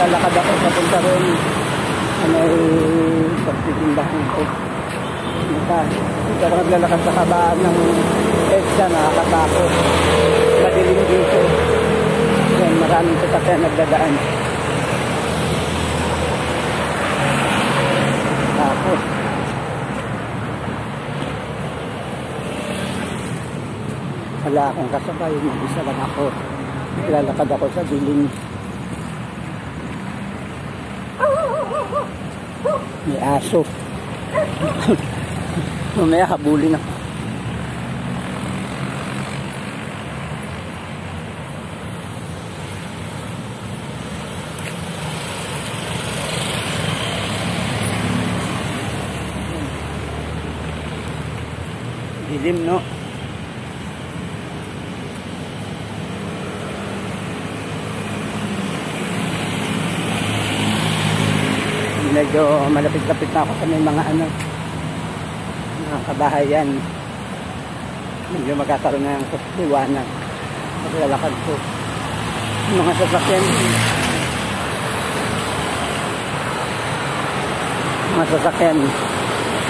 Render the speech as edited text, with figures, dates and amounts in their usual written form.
Naglalakad ako papunta ron. May pagtitindahan ko. Dito ako naglalakad sa kabaan ng EDSA, nakakatakot. Madilim dito. Yan, maraming sasakyan nagdadaan. Tapos wala akong kasabay, mag-isa lang ako. Naglalakad ako sa dilim. May aso. Mamaya habulin ako. Dilim, no? Medyo malapit-lapit na ako sa may mga mga kabahayan. Medyo magkakaroon na ng liwanag. Maglalakad ko. Mga sasakyan. Mga sasakyan.